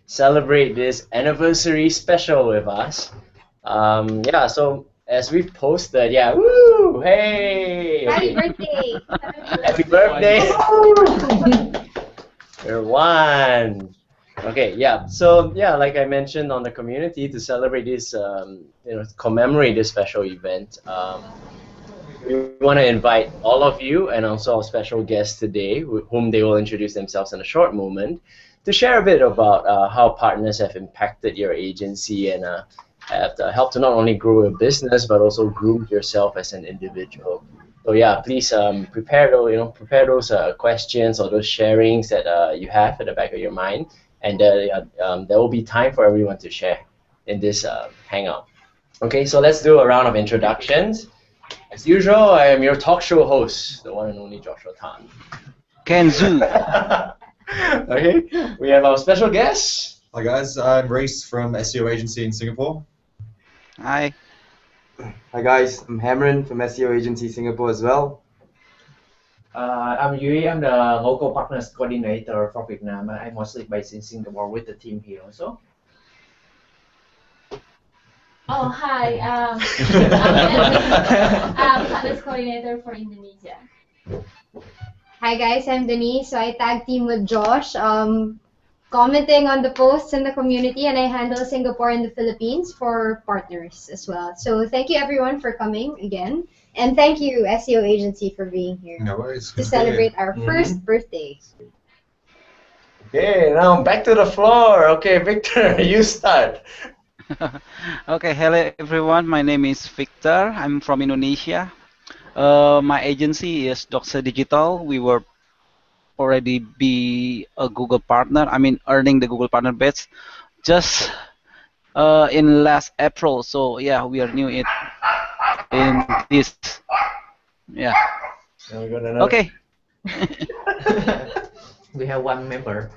celebrate this anniversary special with us. Yeah, so as we've posted, yeah, woo, hey, Happy okay, birthday! happy birthday, you're one. Okay, yeah. So yeah, like I mentioned on the community to celebrate this, commemorate this special event. We want to invite all of you and also our special guests today, whom they will introduce themselves in a short moment, to share a bit about how partners have impacted your agency and have helped to not only grow your business but also groom yourself as an individual. So yeah, please prepare those questions or those sharings that you have at the back of your mind, and there will be time for everyone to share in this hangout. Okay, so let's do a round of introductions. As usual, I am your talk show host, the one and only Joshua Tan. Kenzu. Okay, we have our special guest. Hi guys, I'm Reese from SEO Agency in Singapore. Hi. Hi guys, I'm Hamron from SEO Agency Singapore as well. I'm Yui. I'm the local partners coordinator for Vietnam. I'm mostly based in Singapore with the team here also. Oh, hi. I'm partners coordinator for Indonesia. Hi guys, I'm Denise. So I tag team with Josh, commenting on the posts in the community, and I handle Singapore and the Philippines for partners as well. So thank you everyone for coming again, and thank you SEO Agency for being here No worries. to celebrate our first birthday. Okay, now back to the floor. Okay, Victor, you start. Okay, hello everyone. My name is Victor. I'm from Indonesia. My agency is Doxa Digital. We were already be a Google partner. I mean, earning the Google partner badge just in last April. So yeah, we are new in this. Yeah. Now we got another. Okay. We have one member.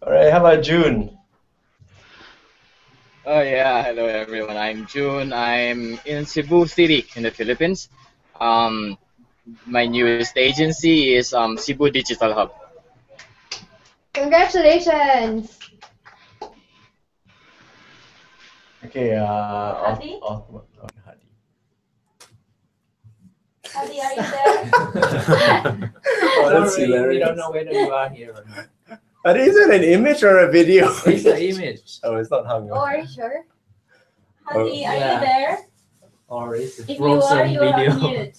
All right, how about June? Oh yeah, hello everyone. I'm June. I'm in Cebu City in the Philippines. My newest agency is Cebu Digital Hub. Congratulations! Okay, Hadi? Hadi. Hadi, are you there? Oh, that's Sorry, we hilarious. don't know whether you are here or not. Hadi, is it an image or a video? It's an image. Oh, it's not hung Oh, up. are you sure? Oh. Hadi, are Yeah. you there? Or it's a If you are, frozen you are video. on mute.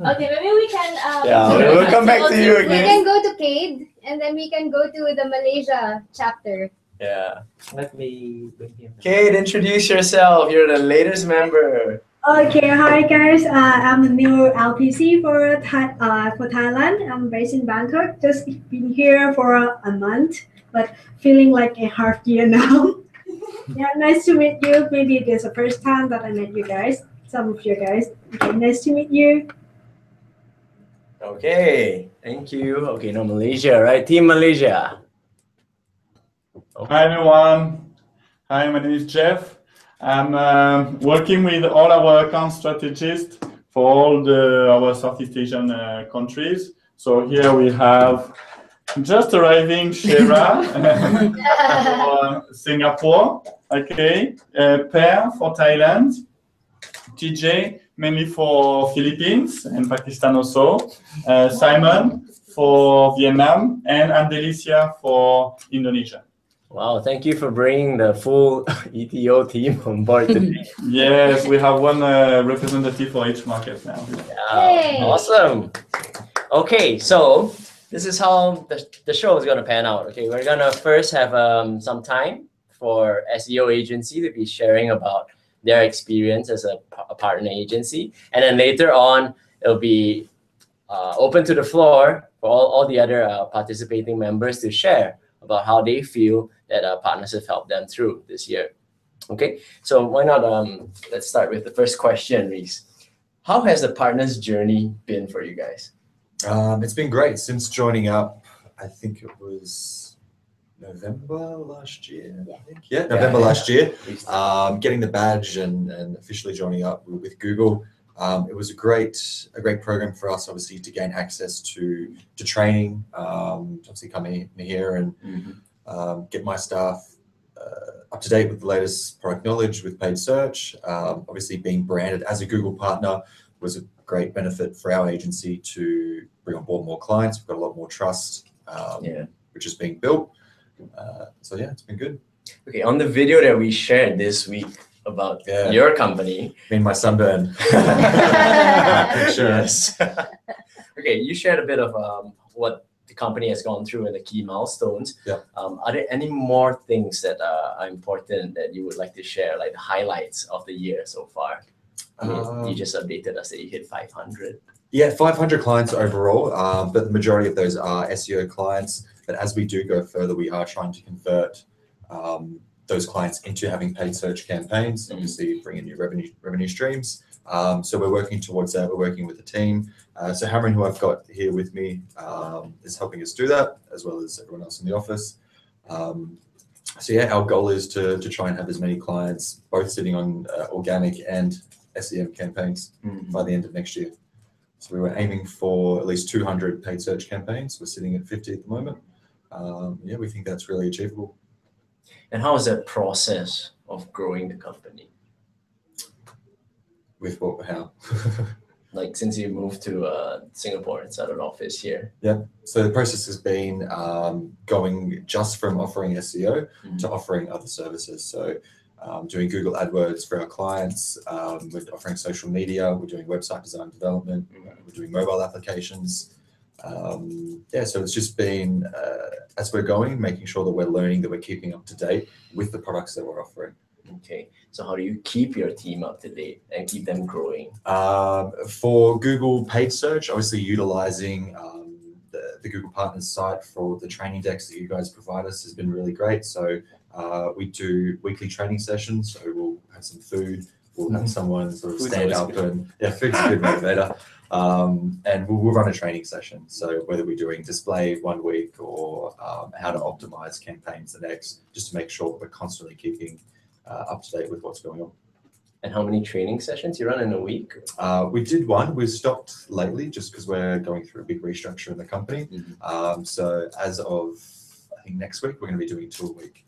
Okay, maybe we can. Yeah, we'll come back to you We again. can go to Cade, and then we can go to the Malaysia chapter. Yeah. Let me bring him. Kate, introduce yourself. You're the latest member. Okay, hi guys. I'm a new LPC for Thailand. I'm based in Bangkok. Just been here for a month, but feeling like a half year now. Yeah, nice to meet you. Maybe it is the first time that I met you guys. Some of you guys. Okay, nice to meet you. Okay, thank you. Okay, now Malaysia, right? Team Malaysia. Hi everyone. Hi, my name is Jeff. I'm working with all our account strategists for all our Southeast Asian countries. So here we have just arriving Shera for Singapore. Okay, Per for Thailand. TJ mainly for Philippines and Pakistan also. Simon for Vietnam and Andelicia for Indonesia. Wow, thank you for bringing the full ETO team on board today. Yes, we have one representative for each market now. Hey. Awesome. Okay, so this is how the show is going to pan out. Okay, we're going to first have some time for SEO agency to be sharing about their experience as a partner agency. And then later on, it'll be open to the floor for all the other participating members to share about how they feel that partners have helped them through this year. Okay, so why not let's start with the first question, Reese. How has the partners journey been for you guys? It's been great since joining up. I think it was November last year. I think. Yeah, November last year. Getting the badge and officially joining up with Google. It was a great program for us, obviously, to gain access to training. Obviously, coming in here and get my staff up to date with the latest product knowledge with paid search. Obviously, being branded as a Google partner was a great benefit for our agency to bring on board more clients. We've got a lot more trust, which is being built. So yeah, it's been good. Okay, on the video that we shared this week about your company. Me and my sunburn. Yes. Okay, you shared a bit of what the company has gone through and the key milestones. Yeah. Are there any more things that are important that you would like to share, like the highlights of the year so far? I mean, you just updated us that you hit 500. Yeah, 500 clients overall, but the majority of those are SEO clients. But as we do go further, we are trying to convert those clients into having paid search campaigns, obviously bringing new revenue streams. So we're working towards that. We're working with the team. So Hamron, who I've got here with me, is helping us do that, as well as everyone else in the office. So yeah, our goal is to try and have as many clients, both sitting on organic and SEM campaigns by the end of next year. So we were aiming for at least 200 paid search campaigns. We're sitting at 50 at the moment. Yeah, we think that's really achievable. And how is that process of growing the company? With what? How? Like since you moved to Singapore and started an office here. Yeah. So the process has been going just from offering SEO to offering other services. So doing Google AdWords for our clients. We're offering social media. We're doing website design development. We're doing mobile applications. Yeah, so it's just been, as we're going, making sure that we're learning, that we're keeping up to date with the products that we're offering. Okay, so how do you keep your team up to date and keep them growing? For Google paid search, obviously utilizing the Google Partners site for the training decks that you guys provide us has been really great. So we do weekly training sessions, so we'll have some food, we'll have someone sort of stand up and, yeah, food's a good motivator. And we'll run a training session. So whether we're doing display 1 week or how to optimize campaigns the next, just to make sure that we're constantly keeping up to date with what's going on. And how many training sessions you run in a week? We did one. We've stopped lately just because we're going through a big restructure in the company. So as of, I think, next week, we're going to be doing 2 a week.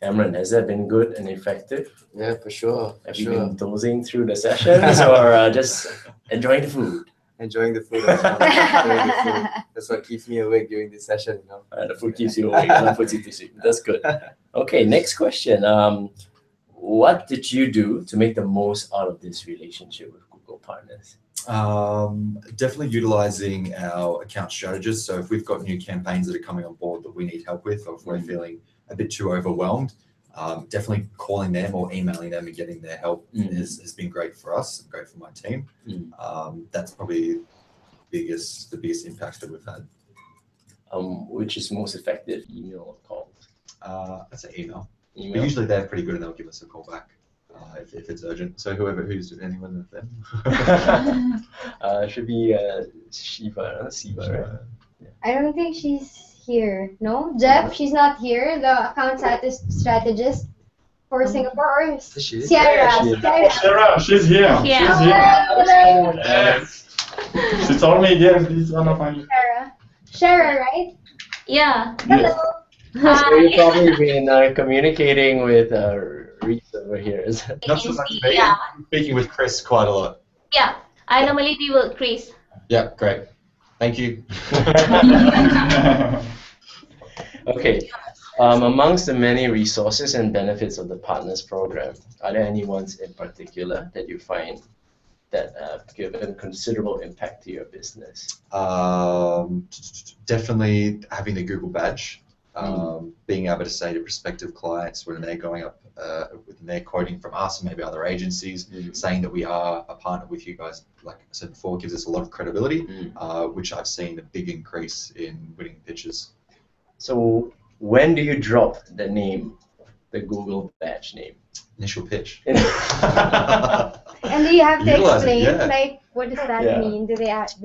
Cameron, has that been good and effective? Yeah, for sure. Have you been dozing through the sessions or just enjoying the food? Enjoying the food. That's what keeps me awake during this session. You know? The food keeps you awake, not puts you to sleep. That's good. Okay, next question. What did you do to make the most out of this relationship with Google Partners? Definitely utilizing our account strategists. So if we've got new campaigns that are coming on board that we need help with, or if we're feeling a bit too overwhelmed, definitely calling them or emailing them and getting their help has been great for us and great for my team. That's probably the biggest impact that we've had. Which is most effective, email or calls? I'd say email. But usually they're pretty good and they'll give us a call back if it's urgent. So anyone of them? Should be Shiva, right? Yeah. I don't think she's here. No? Jeff, she's not here. The account strategist for Singapore. Or Sierra. Sarah, she's here. Yeah. Yes. She told me, yes, this is one of my... Shara, right? Yeah. Hello. So you've probably been communicating with Reese over here. Is that not so much me? Yeah. I'm speaking with Chris quite a lot. Yeah, I normally deal with Chris. Yeah, great. Thank you. Okay. Amongst the many resources and benefits of the Partners Program, are there any ones in particular that you find that have given considerable impact to your business? Definitely having the Google badge. Being able to say to prospective clients when they're going up, when they're quoting from us and maybe other agencies, saying that we are a partner with you guys, like I said before, gives us a lot of credibility, which I've seen a big increase in winning pitches. So when do you drop the name, the Google badge name? Initial pitch. And do you have to explain, like, what does that mean? Do they ask?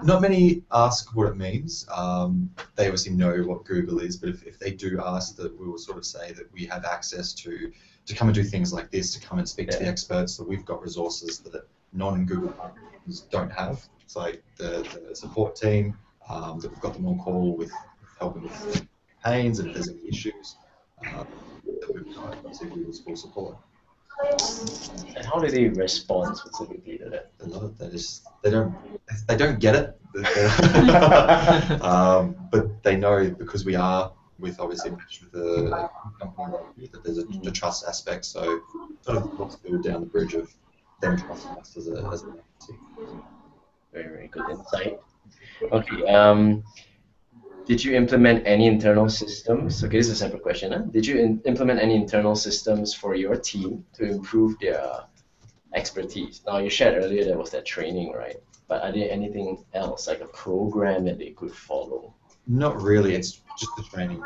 Not many ask what it means. They obviously know what Google is, but if they do ask, that we will sort of say that we have access to come and do things like this, to come and speak to the experts, that we've got resources that non-Google partners don't have. It's like the support team that we've got them on call with helping with campaigns and if there's any issues that we've got using Google's full support. And how do they respond specifically to that? They love it. They don't get it, but they know because we are with obviously with the company that there's a trust aspect. So sort of helps build down the bridge of them trusting us as an entity. Very, very good insight. Okay. Did you implement any internal systems? Okay, this is a separate question. Huh? Did you implement any internal systems for your team to improve their expertise? Now, you shared earlier there was that training, right? But are there anything else, like a program that they could follow? Not really. It's just the training.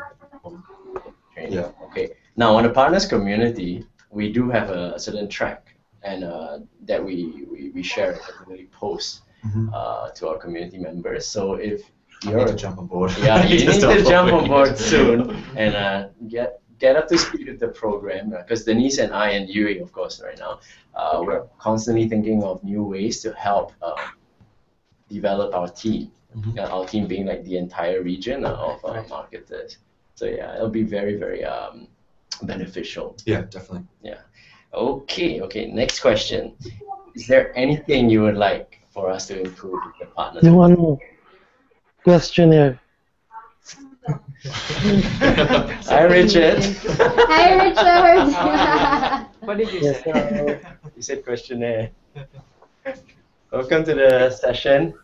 Training. Yeah. Okay. Now, on the partners community, we do have a certain track and that we share and regularly post to our community members. So if you need to jump on board. Yeah, you need to jump on board soon and get up to speed with the program. Because Denise and I and Yui, of course, right now, we're constantly thinking of new ways to help develop our team. Our team being like the entire region of marketers. So yeah, it'll be very, very beneficial. Yeah, definitely. Yeah. Okay. Next question. Is there anything you would like for us to improve with the partners? One more questionnaire. Hi, Richard. Hi, Richard. What did you say? You said questionnaire. Welcome to the session.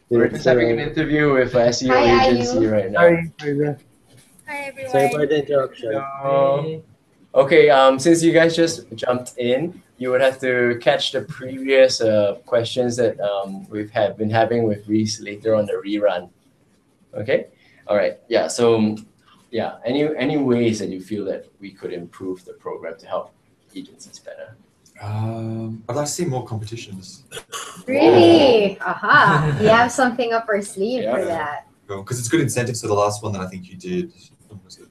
We're just having an interview with SEO agency right now. Hi everyone. Sorry for the interruption. Okay, since you guys just jumped in, you would have to catch the previous questions that we've been having with Reese later on the rerun. Okay? All right. Yeah, so yeah, any ways that you feel that we could improve the program to help agencies better? I'd like to see more competitions. Really? Aha. We have something up our sleeve for that. Because it's good incentives. So the last one that I think you did, what was it?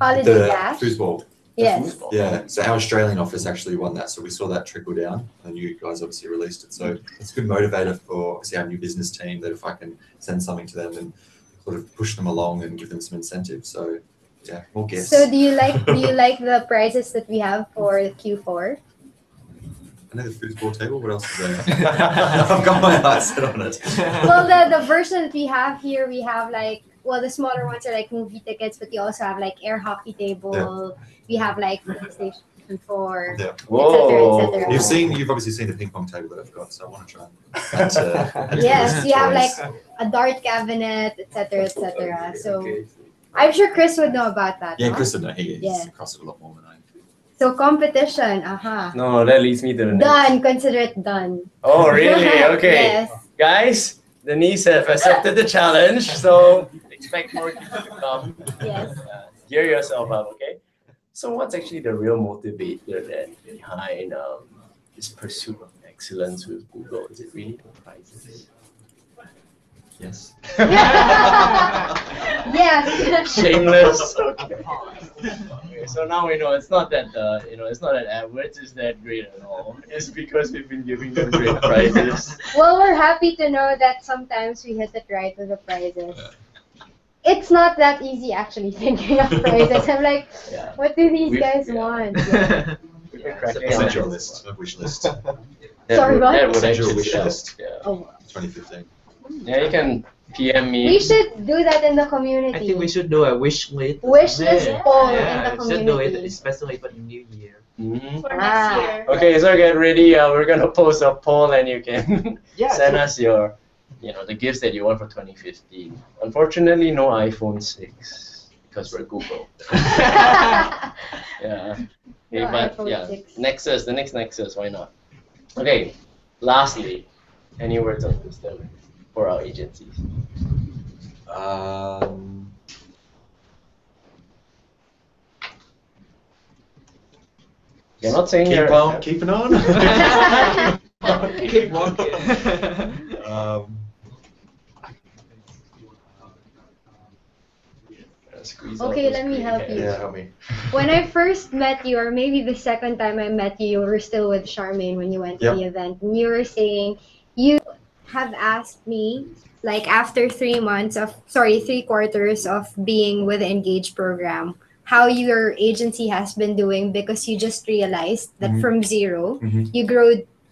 Holiday the Dash? foosball. Yes. Yeah, so our Australian office actually won that. So we saw that trickle down and you guys obviously released it. So it's a good motivator for obviously our new business team that if I can send something to them and sort of push them along and give them some incentives. So yeah, more guests. So do you like the prizes that we have for Q4? I know the foosball table. What else is there? I've got my eyes set on it. Well, the version that we have here, we have like, well, the smaller ones are like movie tickets, but you also have like air hockey table. Yeah. We have like PlayStation 4, yeah. et cetera. You've obviously seen the ping pong table that I've got, so I want to try and add yes, we have like a dart cabinet, etc., etc. So I'm sure Chris would know about that. Yeah, huh? Chris would know. He's across it a lot more than I am. So competition, No, that leads me to the next. Done. Consider it done. Oh, really? Okay. Yes. Guys, Denise have accepted the challenge, so expect more people to come. Yes. Gear yourself up, okay? So what's actually the real motivator behind this pursuit of excellence with Google? Is it really the prizes? Yes. Yes. Shameless. Okay, so now we know it's not that it's not that AdWords is that great at all. It's because we've been giving them great prizes. Well, we're happy to know that sometimes we hit it right with the prizes. It's not that easy actually thinking of prizes. I'm like, what do these guys want? Send your list, a wish list. Sorry, what? That would Send your actually wish help. list. Oh. 2015. Yeah, you can PM me. We should do that in the community. I think we should do a wish list. Wish list poll in the We community. should do it, especially for the new year. For next year. Okay, so get ready. We're gonna post a poll, and you can send us your, the gifts that you want for 2015. Unfortunately, no iPhone 6 because we're Google. Yeah. Okay, No but iPhone yeah, 6. Nexus, the next Nexus, why not? Okay. Lastly, any words of wisdom for our agencies? You're not saying keep you're on keeping on. Keep walking. Squeeze Okay, out let those me gray help hairs. you. Yeah, help me. When I first met you, or maybe the second time I met you, you were still with Charmaine when you went to Yep. the event, and you were saying you have asked me, like after 3 months of, sorry, 3 quarters of being with the Engage program, how your agency has been doing because you just realized that Mhm. from 0, Mhm.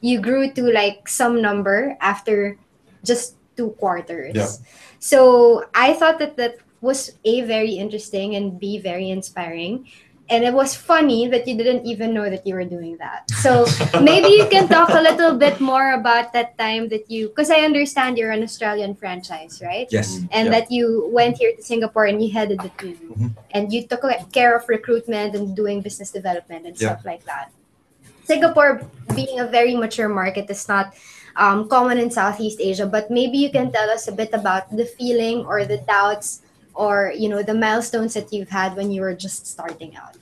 you grew to like some number after just 2 quarters. Yeah. So I thought that that was A, very interesting, and B, very inspiring. And it was funny that you didn't even know that you were doing that. So maybe you can talk a little bit more about that time that you, because I understand you're an Australian franchise, right? Yes. And Yeah. that you went here to Singapore and you headed the team. Mhm. And you took like, care of recruitment and doing business development and Yeah. stuff like that. Singapore being a very mature market is not common in Southeast Asia, but maybe you can tell us a bit about the feeling or the doubts or the milestones that you've had when you were just starting out.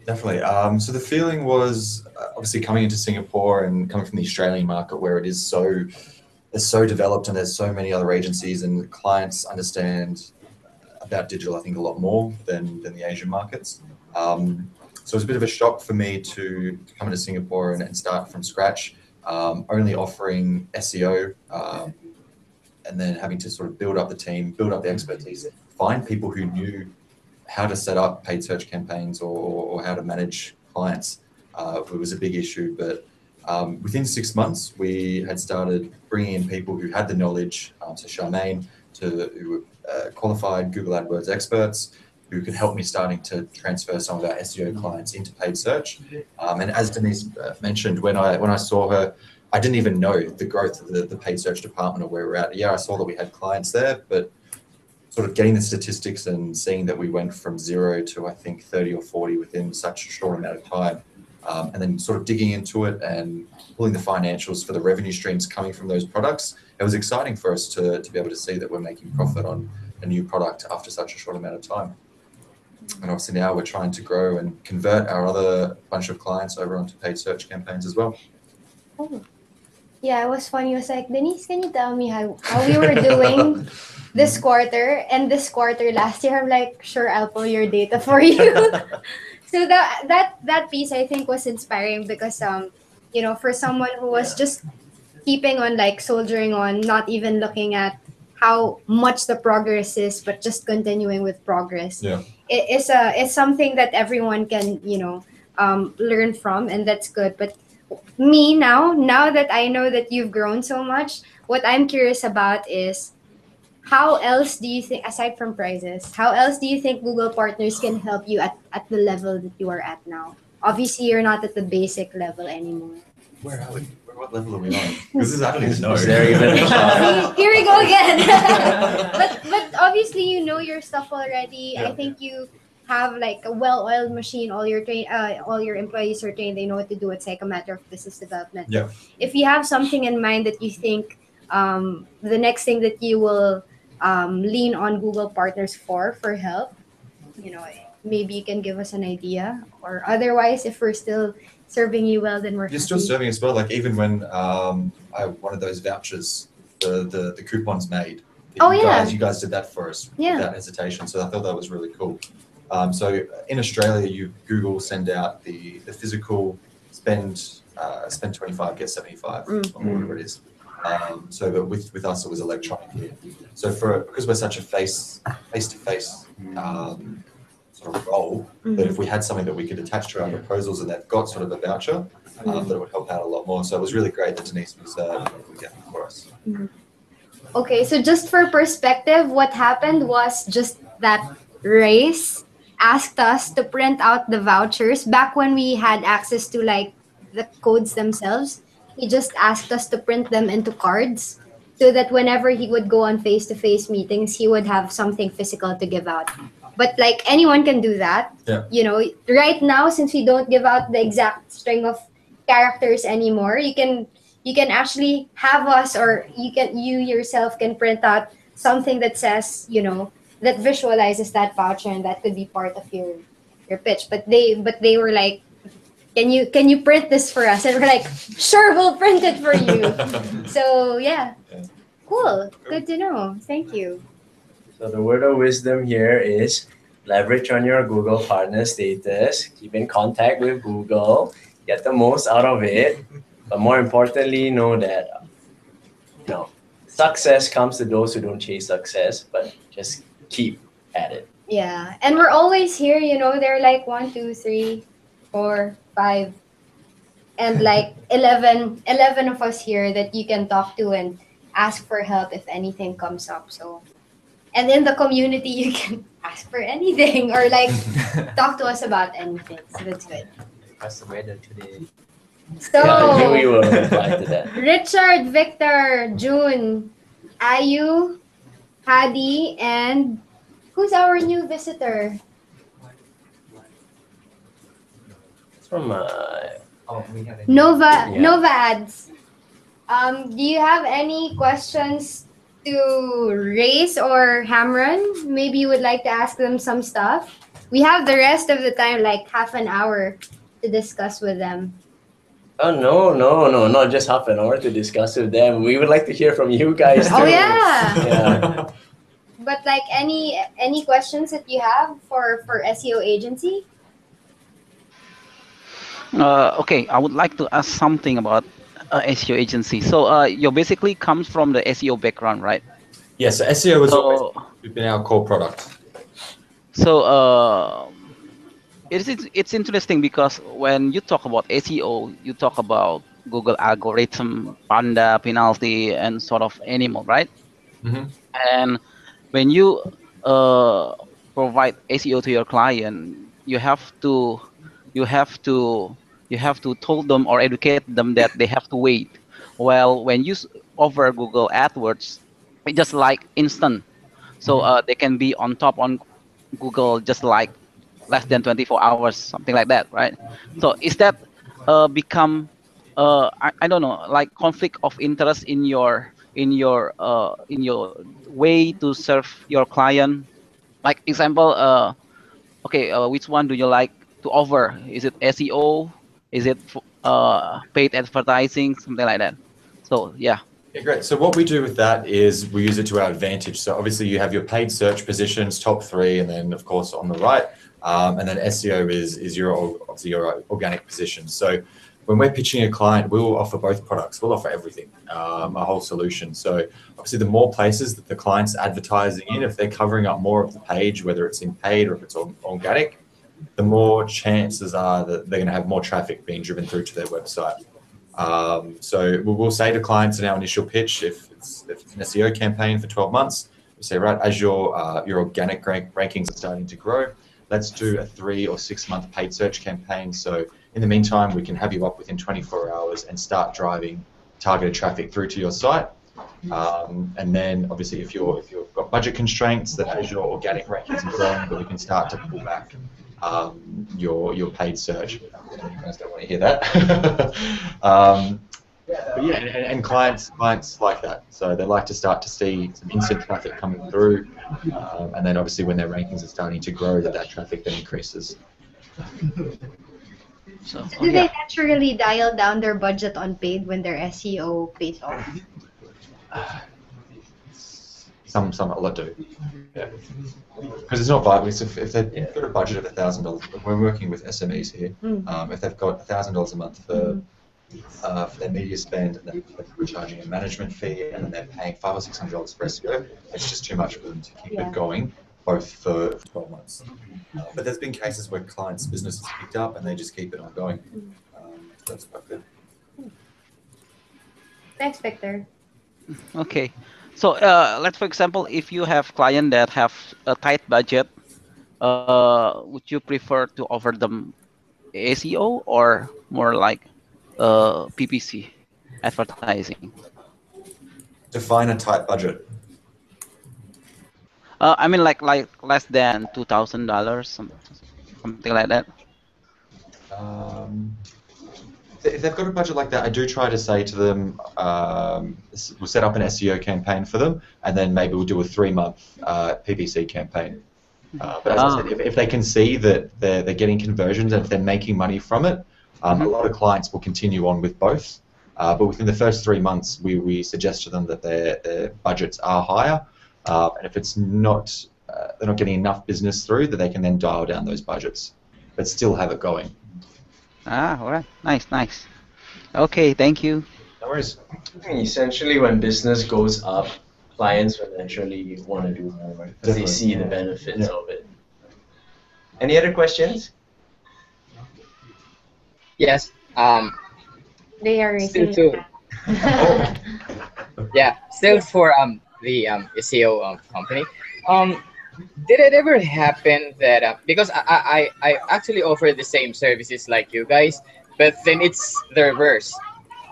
Definitely. So the feeling was obviously coming into Singapore and coming from the Australian market where it is so developed and there's so many other agencies and clients understand about digital, I think, a lot more than the Asian markets. So it was a bit of a shock for me to come into Singapore and start from scratch, only offering SEO, and then having to sort of build up the team, build up the expertise, find people who knew how to set up paid search campaigns or how to manage clients. It was a big issue, but within 6 months, we had started bringing in people who had the knowledge, so Charmaine, who were qualified Google AdWords experts, who could help me starting to transfer some of our SEO clients into paid search. And as Denise mentioned, when I saw her, I didn't even know the growth of the paid search department or where we're at. Yeah, I saw that we had clients there, but sort of getting the statistics and seeing that we went from 0 to, I think, 30 or 40 within such a short amount of time. And then sort of digging into it and pulling the financials for the revenue streams coming from those products. It was exciting for us to be able to see that we're making profit on a new product after such a short amount of time. And obviously now we're trying to grow and convert our other bunch of clients over onto paid search campaigns as well. Oh. Yeah, it was funny. It was like, Denise, can you tell me how we were doing this quarter and this quarter last year? I'm like, sure, I'll pull your data for you. So that piece I think was inspiring because for someone who was just keeping on like soldiering on, not even looking at how much the progress is, but just continuing with progress. Yeah. It's something that everyone can learn from, and that's good. But me now that I know that you've grown so much, what I'm curious about is how else do you think, aside from prizes, how else do you think Google partners can help you at the level that you are at now? Obviously, you're not at the basic level anymore. Where are we? What level are we on? Because I don't even know. Is there even a shot? Here we go again. but obviously you know your stuff already. Yeah. I think you have like a well-oiled machine. All your employees are trained. They know what to do. It's like a matter of business development. Yeah. If you have something in mind that you think the next thing that you will lean on Google partners for help, maybe you can give us an idea. Or otherwise, if we're still serving you well, then we're You're happy. still serving as well. Like even when I wanted those vouchers, the coupons made. Oh, yeah. You guys did that for us Yeah. without hesitation. So I thought that was really cool. So in Australia, Google send out the physical spend 25, get 75, or whatever it is. But with us, it was electronic here. So because we're such a face-to-face sort of role, that if we had something that we could attach to our proposals and they've got sort of a voucher, that it would help out a lot more. So it was really great that Denise was getting for us. Okay, so just for perspective, what happened was just that Race asked us to print out the vouchers back when we had access to like the codes themselves. He just asked us to print them into cards so that whenever he would go on face-to-face meetings, he would have something physical to give out. But like anyone can do that. Yeah. Right now, since we don't give out the exact string of characters anymore, you can actually have us, or you yourself can print out something that says, that visualizes that voucher, and that could be part of your pitch. But they were like, can you print this for us? And we're like, sure, we'll print it for you. So yeah. Cool. Good to know. Thank you. So the word of wisdom here is leverage on your Google partner status, keep in contact with Google, get the most out of it, but more importantly, know that success comes to those who don't chase success, but just keep at it. Yeah, and we're always here, you know, there are like 1, 2, 3, 4, 5, and like 11 of us here that you can talk to and ask for help if anything comes up. So, and in the community, you can ask for anything or like talk to us about anything. So that's good. How's the weather today? So, Yeah, I knew we will reply to that. Richard, Victor, June, Ayu, Hadi, and who's our new visitor? It's from Nova Yeah. Nova Ads. Do you have any questions to raise or Hamron? Maybe you would like to ask them some stuff. We have the rest of the time, like half an hour, to discuss with them. Oh no, not just half an hour to discuss with them. We would like to hear from you guys too. Oh yeah. Yeah. But like any questions that you have for SEO agency? Okay, I would like to ask something about SEO agency. So you basically comes from the SEO background, right? Yeah, so SEO has So- always been our core product. So it's interesting because when you talk about SEO, you talk about Google algorithm, panda, penalty, and sort of animal, right? Mhm. And when you provide SEO to your client, you have to told them or educate them that they have to wait. Well, when you offer Google AdWords, it's just like instant, so they can be on top on Google just like less than 24 hours, something like that, right? So is that become I don't know, like conflict of interest in your way to serve your client? Like example, okay, which one do you like to offer? Is it SEO? Is it paid advertising, something like that? So yeah. Yeah, great. So what we do with that is we use it to our advantage. So obviously you have your paid search positions, top 3, and then of course on the right, and then SEO is your obviously your organic position. So when we're pitching a client, we will offer both products. We'll offer everything, a whole solution. So obviously the more places that the client's advertising in, if they're covering up more of the page, whether it's in paid or if it's organic, the more chances are that they're going to have more traffic being driven through to their website. So we'll say to clients in our initial pitch, if it's an SEO campaign for 12 months, we say, right, as your organic rankings are starting to grow, let's do a 3 or 6 month paid search campaign. So in the meantime, we can have you up within 24 hours and start driving targeted traffic through to your site. And then obviously if you've got budget constraints, that as your organic rankings are growing, that we can start to pull back your paid search. You guys don't want to hear that. But yeah, and clients like that. So they like to start to see some instant traffic coming through, and then obviously when their rankings are starting to grow, that traffic then increases. So Do they naturally dial down their budget on paid when their SEO pays off? Some a lot do. Yeah. Because it's not viable. If they've got a budget of $1,000, we're working with SMEs here. If they've got $1,000 a month for their media spend, and then we're charging a management fee, and then they're paying $500 or $600 for SEO, it's just too much for them to keep it going, both for 12 months. But there's been cases where clients' business has picked up and they just keep it ongoing. That's quite good. Thanks, Victor. Okay. So let's, for example, if you have client that have a tight budget, would you prefer to offer them SEO or more like PPC advertising? Define a tight budget. I mean like less than $2,000, something like that. If they've got a budget like that, I do try to say to them, we'll set up an SEO campaign for them, and then maybe we'll do a 3-month PPC campaign. But as I said, if they can see that they're getting conversions and if they're making money from it, a lot of clients will continue on with both. But within the first 3 months, we suggest to them that their budgets are higher. And if it's not they're not getting enough business through, that they can then dial down those budgets, but still have it going. Ah, all right. Nice, nice. Okay, thank you. No worries. Essentially, when business goes up, clients will naturally want to do more because they see the benefits of it. Any other questions? Yes. They are Still raising too. their Yeah. Still for the SEO company. Did it ever happen that because I actually offer the same services like you guys, but then it's the reverse.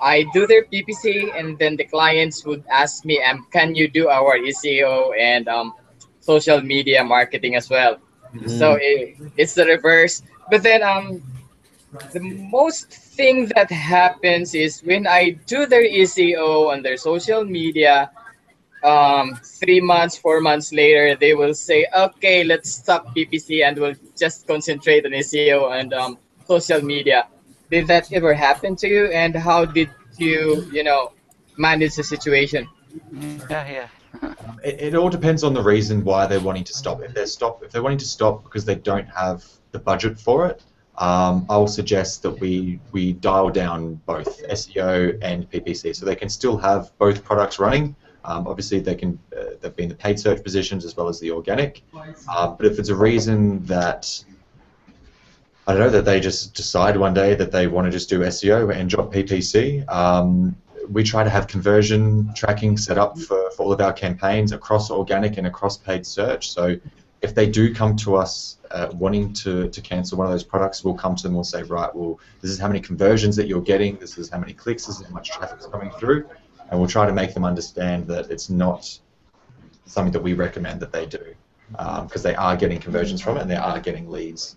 I do their PPC, and then the clients would ask me, can you do our SEO and social media marketing as well? So it's the reverse. But then the most thing that happens is when I do their SEO on their social media, 3 months, 4 months later, they will say, okay, let's stop PPC and we'll just concentrate on SEO and social media. Did that ever happen to you? And how did you manage the situation? Yeah. It all depends on the reason why they're wanting to stop. If they're wanting to stop because they don't have the budget for it, I will suggest that we dial down both SEO and PPC, so they can still have both products running. Obviously, they've been the paid search positions as well as the organic. But if it's a reason that I don't know, that they just decide one day that they want to just do SEO and drop PPC, we try to have conversion tracking set up for all of our campaigns across organic and across paid search. So if they do come to us wanting to cancel one of those products, we'll come to them and we'll say, right, well, this is how many conversions that you're getting, this is how many clicks, this is how much traffic is coming through, and we'll try to make them understand that it's not something that we recommend that they do, because they are getting conversions from it and they are getting leads.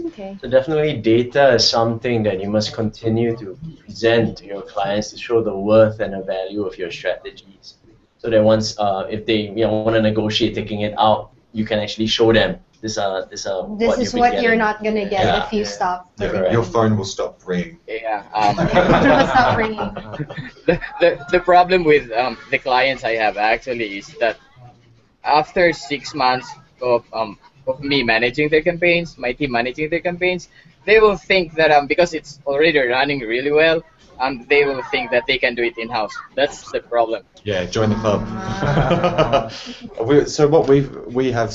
Okay. So definitely data is something that you must continue to present to your clients to show the worth and the value of your strategies. So that once if they want to negotiate taking it out, you can actually show them this This is what you're not gonna get if you stop. Your phone will stop ringing. Yeah. Stop ringing. The problem with the clients I have actually is that after 6 months of me managing their campaigns, my team managing their campaigns, they will think that because it's already running really well, they will think that they can do it in-house. That's the problem. Yeah, join the club. So what we have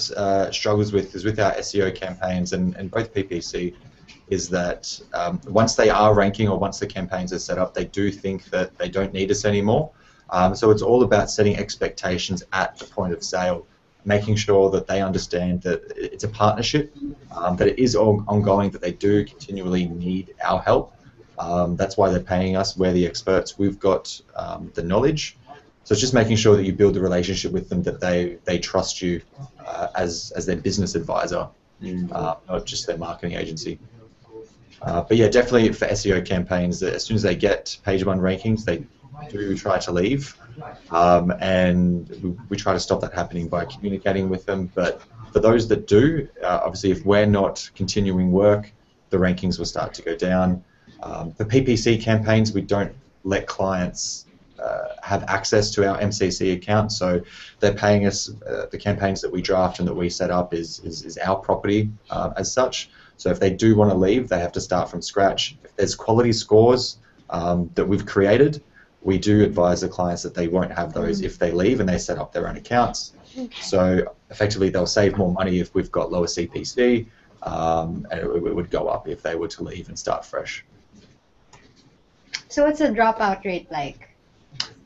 struggles with is with our SEO campaigns and both PPC, is that once they are ranking or once the campaigns are set up, they do think that they don't need us anymore. So it's all about setting expectations at the point of sale, making sure that they understand that it's a partnership, that it is ongoing, that they do continually need our help. That's why they're paying us. We're the experts. We've got the knowledge. So it's just making sure that you build a relationship with them, that they trust you as their business advisor, not just their marketing agency. But yeah, definitely for SEO campaigns, as soon as they get page one rankings, they do try to leave, and we try to stop that happening by communicating with them. But for those that do, obviously if we're not continuing work, the rankings will start to go down. For PPC campaigns, we don't let clients have access to our MCC account, so they're paying us, the campaigns that we draft and that we set up is our property as such. So if they do want to leave, they have to start from scratch. If there's quality scores that we've created, we do advise the clients that they won't have those if they leave and they set up their own accounts. So effectively they'll save more money if we've got lower CPC, and it would go up if they were to leave and start fresh. So what's the dropout rate like?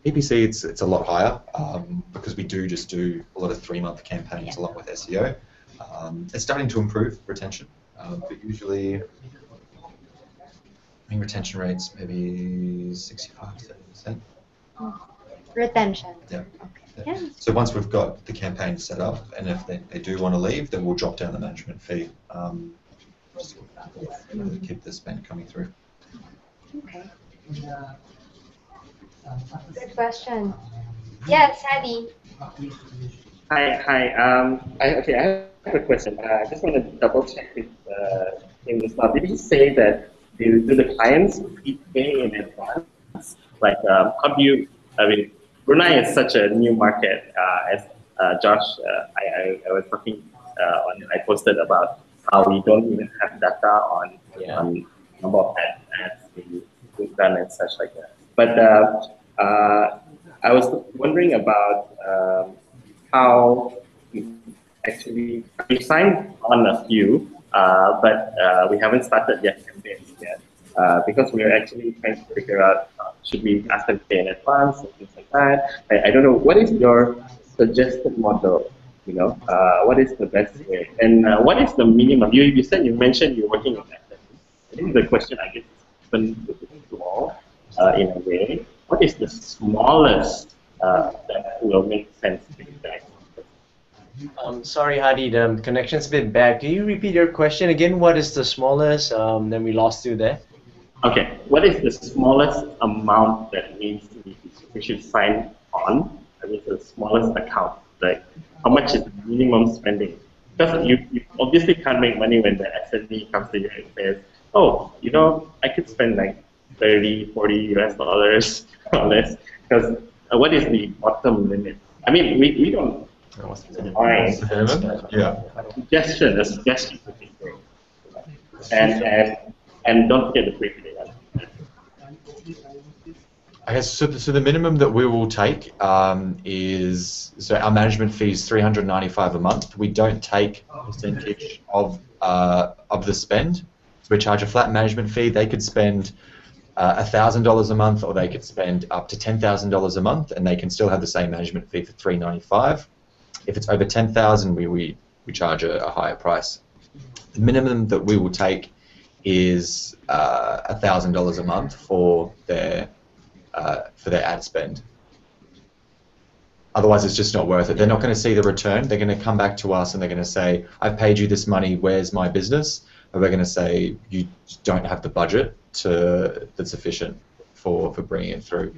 PPC, it's a lot higher because we do just do a lot of 3-month campaigns along with SEO. It's starting to improve retention, but usually I think retention rates maybe 65–70%. Retention. Yeah. Okay. Yeah. So once we've got the campaign set up, and if they do want to leave, then we'll drop down the management fee. Just to keep the spend coming through. Okay. Good question. Yes, Hadi. Hi. I have a question. I just want to double check with in this now. Did you say that do the clients pay in advance? Like, how do you? I mean, Brunei is such a new market, as Josh, I was talking I posted about how we don't even have data on number of ads we've done and such like that. But I was wondering about how actually we signed on a few, but we haven't started yet campaigns yet because we're actually trying to figure out should we ask them to pay in advance and things like that. I don't know, what is your suggested model? You know, what is the best way, and what is the minimum? You said you mentioned you're working on that. I think the question I guess is open to all in a way. What is the smallest that will make sense to you guys? Sorry, Hadi, the connection's a bit bad. Can you repeat your question again? What is the smallest? Then we lost you there. Okay, what is the smallest amount that means we should sign on? I mean, the smallest account. Like, how much is the minimum spending? Because you obviously can't make money when the SME comes to you and says, oh, you know, I could spend like 30, 40 US dollars on this. Because what is the bottom limit? I mean, we don't mind. Yeah. A suggestion would be great. And don't forget the free video. I guess so. The minimum that we will take is our management fee is $395 a month. We don't take a percentage of the spend. So we charge a flat management fee. They could spend $1,000 a month, or they could spend up to $10,000 a month, and they can still have the same management fee for $395. If it's over $10,000, we charge a higher price. The minimum that we will take is $1,000 a month for their ad spend. Otherwise, it's just not worth it. They're not going to see the return. They're going to come back to us and they're going to say, "I've paid you this money. Where's my business?" Or they're going to say, "You don't have the budget that's sufficient for bringing it through."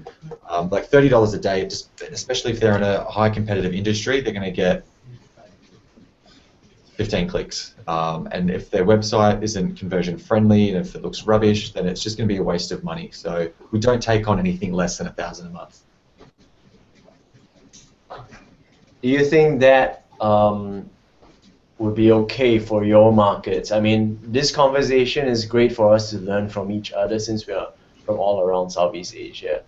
Like $30 a day, especially if they're in a high competitive industry, they're going to get 15 clicks. And if their website isn't conversion friendly and if it looks rubbish, then it's just going to be a waste of money. So we don't take on anything less than $1,000 a month. Do you think that would be okay for your markets? I mean, this conversation is great for us to learn from each other since we are from all around Southeast Asia.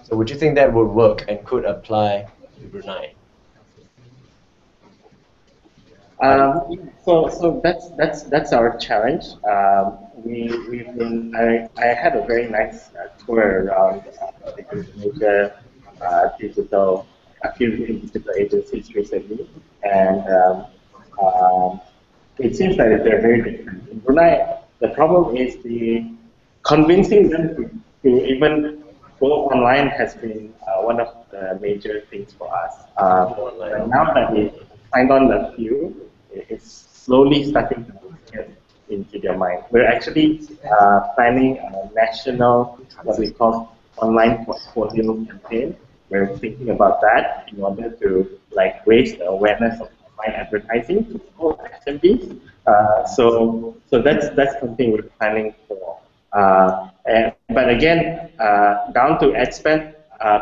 So would you think that would work and could apply to Brunei? So that's our challenge. I had a very nice tour around the Indonesia a few digital agencies recently, and it seems like they're very different. In Brunei, the problem is convincing them to even go online has been one of the major things for us. But now that we signed on a few, it's slowly starting to get into their mind. We're actually planning a national, what we call online portfolio campaign. We're thinking about that in order to raise the awareness of online advertising to all SMBs. So that's something we're planning for. But again, down to ad spend,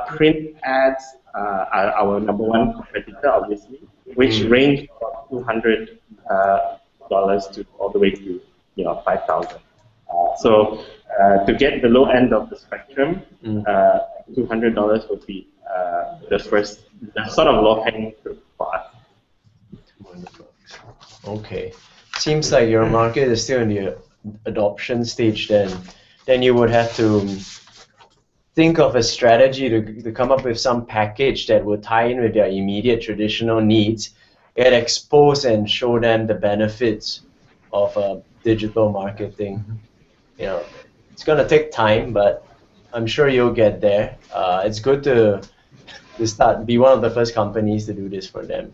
print ads are our number one competitor, obviously, which range from $200 to all the way to $5,000. So to get the low end of the spectrum, $200 would be the sort of low hanging fruit for us. Okay. Seems like your market is still in the adoption stage then you would have to think of a strategy to come up with some package that would tie in with their immediate traditional needs, get exposed and show them the benefits of digital marketing. You know, it's gonna take time, but I'm sure you'll get there. It's good to be one of the first companies to do this for them.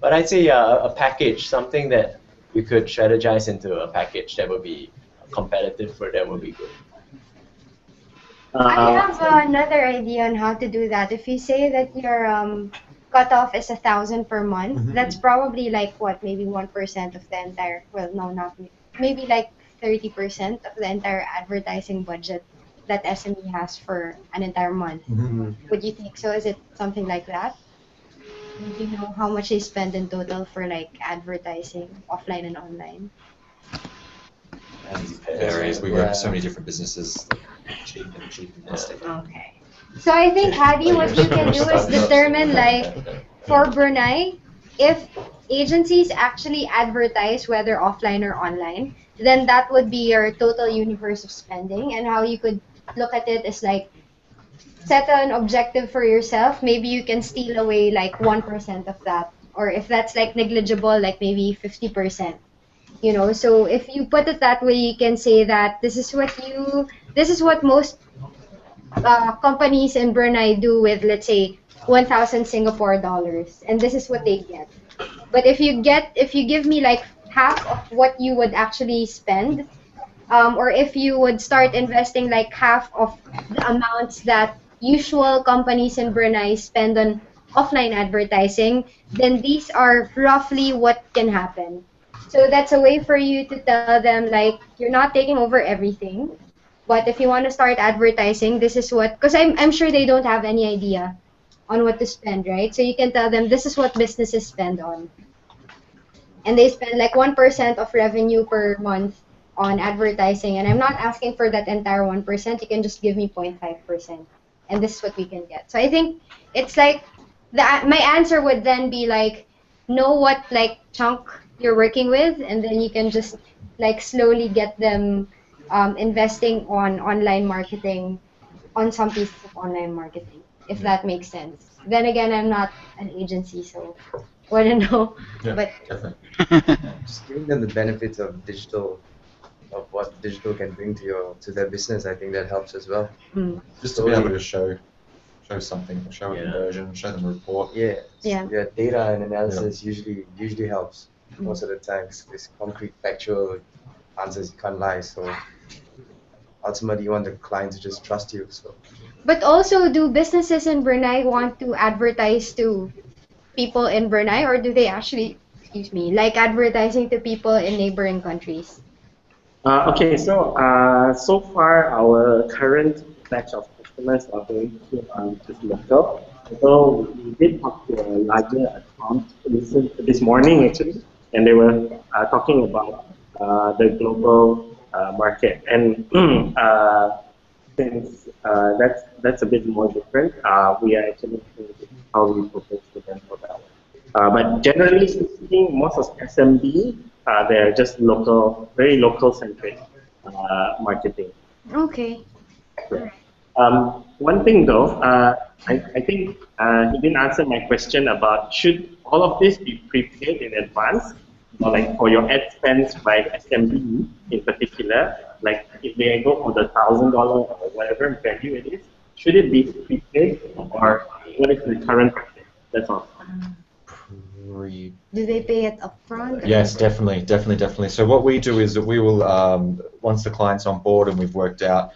But I'd say a package, something that you could strategize into a package that would be competitive for them would be good. I have another idea on how to do that. If you say that your cutoff is 1,000 per month, that's probably like what, maybe 1% of the entire. Well, no, not maybe like 30% of the entire advertising budget that SME has for an entire month. Would you think so? Is it something like that? Do you know how much they spend in total for like advertising, offline and online? And it varies. We work with so many different businesses, cheap and nasty. Okay. So I think, Hadi, what you can do is determine, like, for Brunei, if agencies actually advertise, whether offline or online, then that would be your total universe of spending. And how you could look at it is like, set an objective for yourself. Maybe you can steal away like 1% of that. Or if that's like negligible, like maybe 50%. You know, so if you put it that way, you can say that this is what most companies in Brunei do with, let's say, 1,000 Singapore dollars, and this is what they get. But if you give me like half of what you would actually spend, or if you would start investing like half of the amounts that usual companies in Brunei spend on offline advertising, then these are roughly what can happen. So that's a way for you to tell them, like, you're not taking over everything, but if you want to start advertising, this is what, because I'm sure they don't have any idea on what to spend, right? So you can tell them this is what businesses spend on. And they spend like 1% of revenue per month on advertising. And I'm not asking for that entire 1%. You can just give me 0.5%. And this is what we can get. So I think it's like, my answer would then be like, know what like chunk you're working with, and then you can just like slowly get them investing on online marketing, on some pieces of online marketing, if that makes sense. Then again, I'm not an agency, so wouldn't know. Yeah, but definitely. Just giving them the benefits of digital, of what digital can bring to their business. I think that helps as well. Just to be able to show something, show a conversion, show them a report. Yeah. Yeah. Data and analysis usually helps most of the times. This concrete, factual answers you can't lie. So ultimately, you want the client to just trust you. So. But also, do businesses in Brunei want to advertise to people in Brunei, or do they actually, excuse me, like advertising to people in neighboring countries? Okay, so far our current batch of customers are going to just local. So we did talk to a larger account this morning actually, and they were talking about the global market. And since that's a bit more different, we are actually thinking how we propose to them for that. But generally speaking, most of SMB, they're just local, very local centric marketing. Okay. One thing though, I think he didn't answer my question about should all of this be prepaid in advance, or like for your ad spends by SMB in particular, like if they go for the $1,000 or whatever value it is, should it be prepaid or what is the current practice? That's all. Do they pay it upfront? Yes, definitely. So what we do is that we will, once the client's on board and we've worked out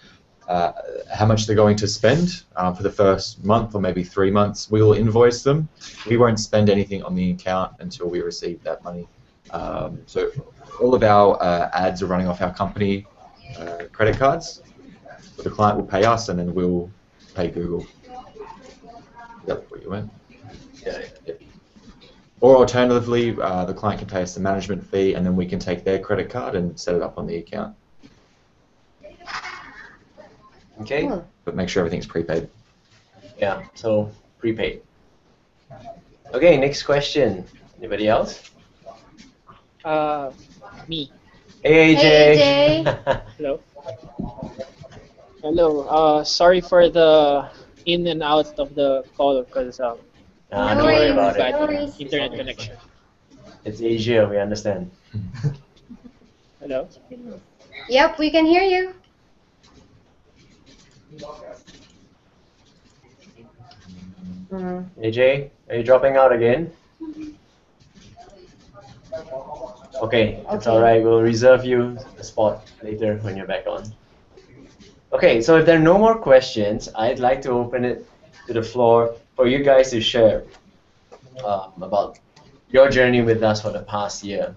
how much they're going to spend for the first month or maybe 3 months, we will invoice them. We won't spend anything on the account until we receive that money. So all of our ads are running off our company credit cards. So the client will pay us and then we'll pay Google. Yep, where you went. Yeah. Or alternatively, the client can pay us the management fee and then we can take their credit card and set it up on the account. Okay. Cool. But make sure everything's prepaid. Yeah, so prepaid. Okay, next question. Anybody else? Me. Hey, AJ. Hey, AJ. Hello. Hello. Sorry for the in and out of the call because No don't worry about bad it. No worries. internet connection. It's Asia, we understand. Hello. Yep, we can hear you. AJ, are you dropping out again? Okay, it's alright. We'll reserve you a spot later when you're back on. Okay, so if there are no more questions, I'd like to open it to the floor for you guys to share about your journey with us for the past year.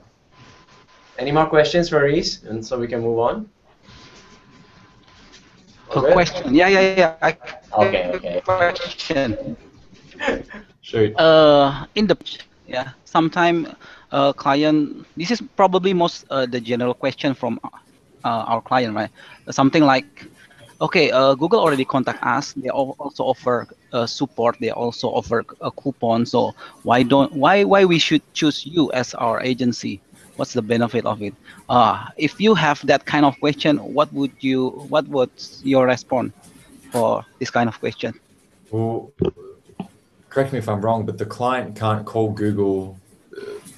Any more questions for Reese? And so we can move on? A question. Yeah. Okay. Question. Shoot. In the yeah, sometime client. This is probably most the general question from our client, right? Something like, okay, Google already contact us. They also offer support. They also offer a coupon. So why we should choose you as our agency? What's the benefit of it? If you have that kind of question, what would your response for this kind of question? Well, correct me if I'm wrong, but the client can't call Google,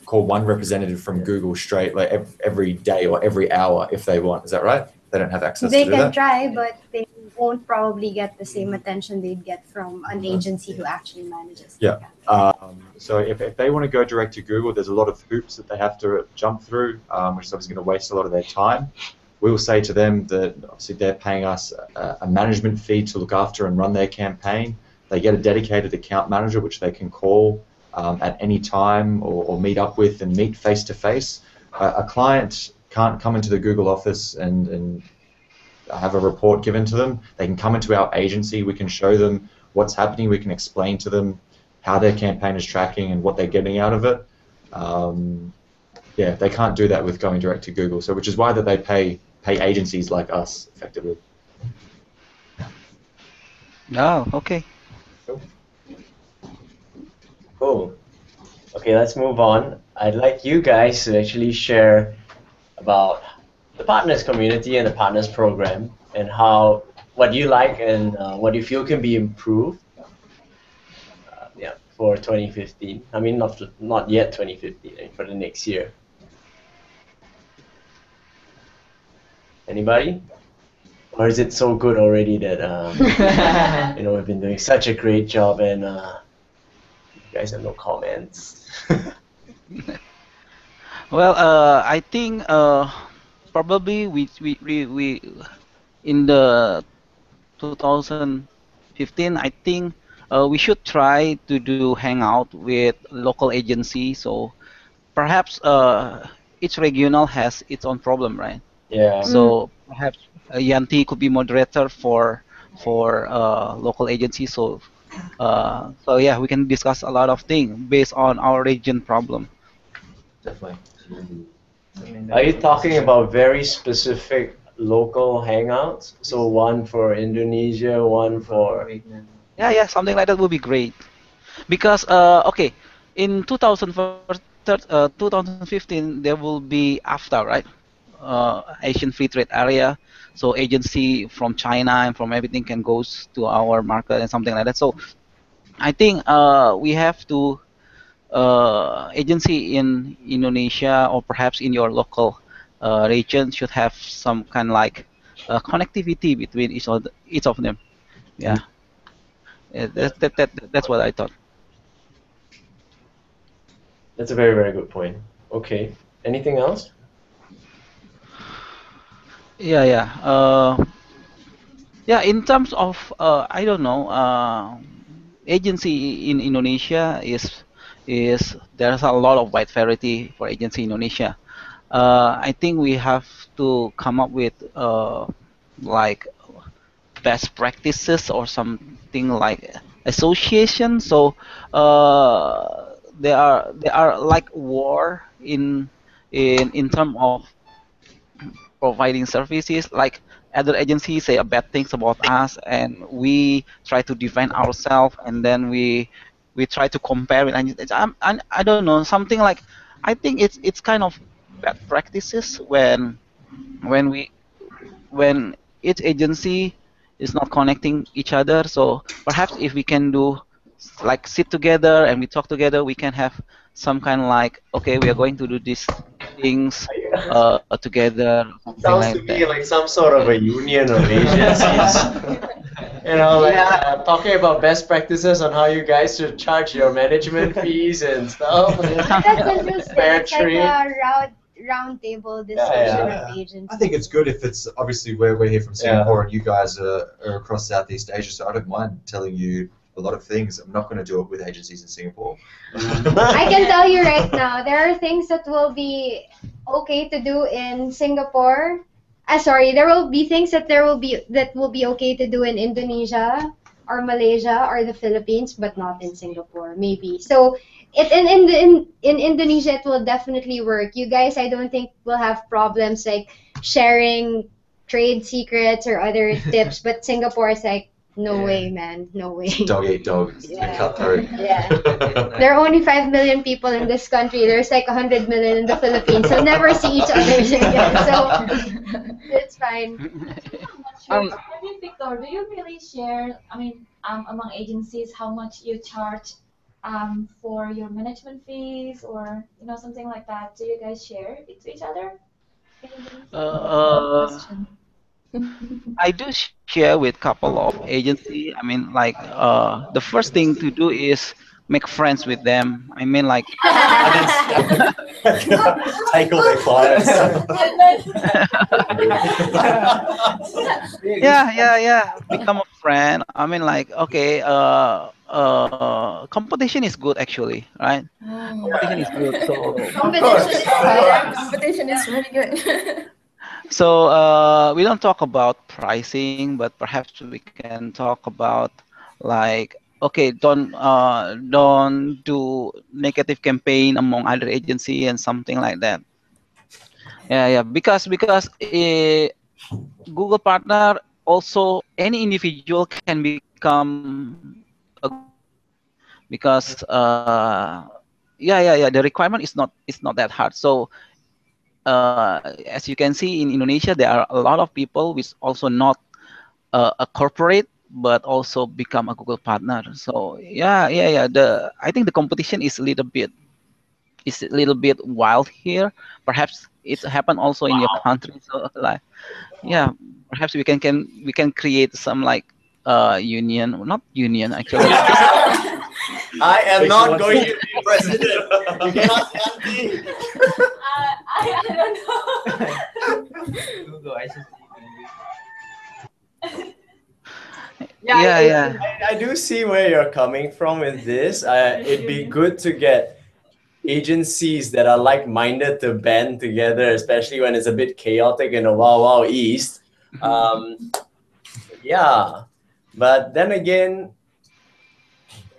call one representative from Google straight like every day or every hour if they want. Is that right? They don't have access They to do can that? try, but they won't probably get the same attention they'd get from an agency who actually manages. Yeah. So if they want to go direct to Google, there's a lot of hoops that they have to jump through, which is obviously going to waste a lot of their time. We will say to them that obviously they're paying us a management fee to look after and run their campaign. They get a dedicated account manager, which they can call at any time or meet up with and meet face to face. A client can't come into the Google office and have a report given to them. They can come into our agency. We can show them what's happening. We can explain to them how their campaign is tracking and what they're getting out of it. Yeah, they can't do that with going direct to Google. So, which is why that they pay agencies like us effectively. Oh, okay. Cool. Okay, let's move on. I'd like you guys to actually share about the partners community and the partners program and how what you like and what you feel can be improved. Yeah, for 2015. I mean, not yet 2015, for the next year. Anybody? Or is it so good already that we've been doing such a great job and you guys have no comments? Well, I think probably we in the 2015, I think we should try to do hangout with local agency. So perhaps each regional has its own problem, right? Yeah. So perhaps Yanti could be moderator for local agency. So yeah, we can discuss a lot of things based on our region problem. Definitely. Are you talking about very specific local hangouts? So one for Indonesia, one for... Yeah, something like that would be great. Because okay, in 2015 there will be AFTA, right? Asian Free Trade Area. So agency from China and from everything can goes to our market and something like that. So I think we have to agency in Indonesia or perhaps in your local region should have some kind like connectivity between each of them. Yeah, that's what I thought. That's a very, very good point. Okay. Anything else? Yeah. Yeah, in terms of I don't know, agency in Indonesia is there's a lot of wide variety for agency in Indonesia. I think we have to come up with like best practices or something like association. So there are like war in terms of providing services. Like other agencies say bad things about us, and we try to defend ourselves, and then we try to compare it. And I don't know, something like, I think it's kind of bad practices when we when each agency is not connecting each other. So perhaps if we can do like sit together and we talk together, we can have some kind of like, okay, we are going to do these things together, something Sounds like to that. me like some sort of a union of agencies. Talking about best practices on how you guys should charge your management fees and stuff. That's interesting. Fair It's like trade. a round table discussion of agencies. I think it's good if it's obviously we're here from Singapore and you guys are across Southeast Asia, so I don't mind telling you a lot of things. I'm not going to do it with agencies in Singapore. I can tell you right now, there are things that will be okay to do in Singapore. Sorry, there will be things that will be okay to do in Indonesia, or Malaysia or the Philippines, but not in Singapore, maybe. So in Indonesia, it will definitely work. You guys, I don't think will have problems like sharing trade secrets or other tips, but Singapore is like, no way, man, no way. Dog eat dog. Yeah. Cutthroat. Yeah. There are only 5 million people in this country. There's like 100 million in the Philippines. So never see each other again. So it's fine. Maybe Victor, do you really share, I mean, among agencies, how much you charge for your management fees or, something like that? Do you guys share it to each other? Uh, I do share with couple of agency. I mean, like the first thing to do is make friends with them. I mean, like Take all their clients. yeah. Become a friend. I mean, like okay. Competition is good actually, right? Competition is good. So Competition is really good. so we don't talk about pricing, but perhaps we can talk about like okay, don't do negative campaign among other agency and something like that. Yeah, because Google partner also any individual can become a Google partner because the requirement is not that hard. So as you can see in Indonesia, there are a lot of people which also not a corporate but also become a Google partner. So I think the competition is a little bit wild here. Perhaps it's happened also in your country. So like yeah, perhaps we can create some like union, not union actually. I am not going to be president. You cannot have me. I don't know. Google, I should Yeah. I do see where you're coming from with this. It'd be good to get agencies that are like-minded to band together, especially when it's a bit chaotic in the Wow Wow East. Yeah, but then again,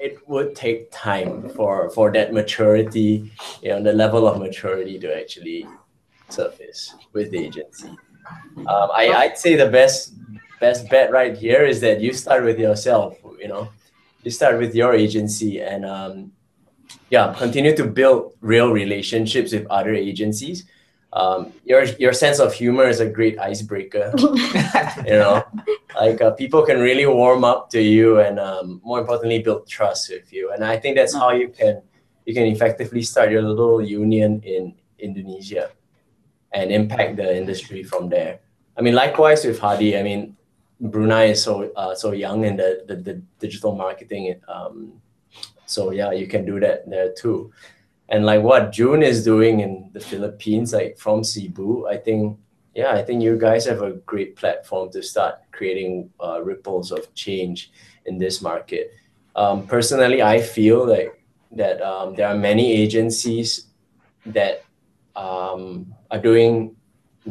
it would take time for that maturity, the level of maturity to actually surface with the agency. I'd say the best bet right here is that you start with yourself. You start with your agency and continue to build real relationships with other agencies. Your sense of humor is a great icebreaker. People can really warm up to you and more importantly build trust with you. And I think that's how you can effectively start your little union in Indonesia and impact the industry from there. I mean, likewise with Hadi. I mean, Brunei is so young in the digital marketing. So yeah, you can do that there too. And like what June is doing in the Philippines, like from Cebu, I think you guys have a great platform to start creating ripples of change in this market. Personally, I feel like that there are many agencies that are doing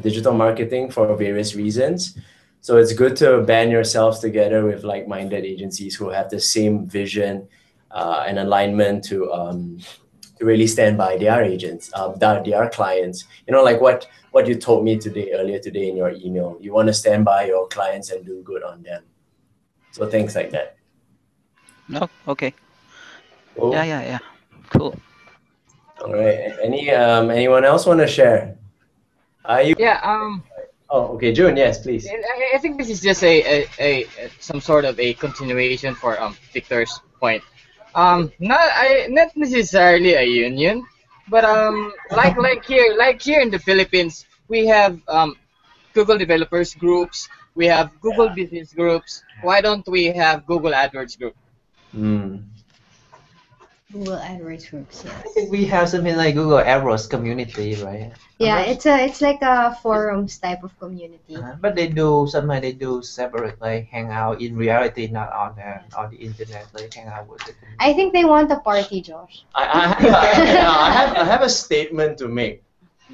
digital marketing for various reasons. So it's good to band yourselves together with like-minded agencies who have the same vision and alignment to really stand by their agents, their clients. Like what you told me earlier today in your email. You want to stand by your clients and do good on them. So things like that. No, okay. Cool. Yeah. Cool. All right. Anyone else want to share? Are you? Yeah. Oh, okay, June. Yes, please. I think this is just a some sort of a continuation for Victor's point. Not necessarily a union, but like here in the Philippines, we have Google developers groups, we have Google business groups. Why don't we have Google AdWords group? Google AdWords groups, yes. I think we have something like Google AdWords community, right? Yeah, it's like a forums type of community. But sometimes they do separate like Hangout in reality, not on the internet, like Hangout with the community. I think they want a party, Josh. I have a statement to make.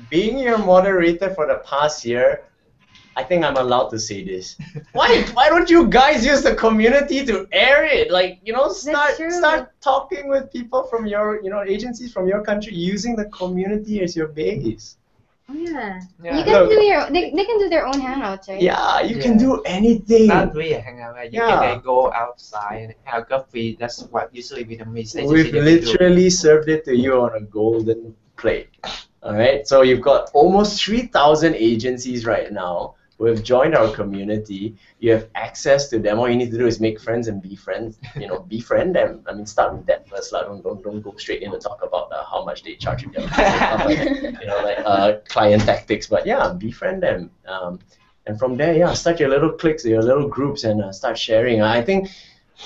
Being your moderator for the past year, I think I'm allowed to say this. Why don't you guys use the community to air it? Like, start talking with people from your, agencies from your country using the community as your base. Oh yeah. Yeah. You can do they can do their own hangouts, right? Yeah, you can do anything. Not really a hangout. You can go outside and have coffee. That's what usually Vietnamese agency We've they do. literally served it to you on a golden plate. All right, so you've got almost 3,000 agencies right now who have joined our community. You have access to them. All you need to do is make friends and be friends. Befriend them. I mean, start with that first. Don't go straight in to talk about how much they charge you. Client tactics. But yeah, befriend them. And from there, yeah, start your little cliques, your little groups, and start sharing. I think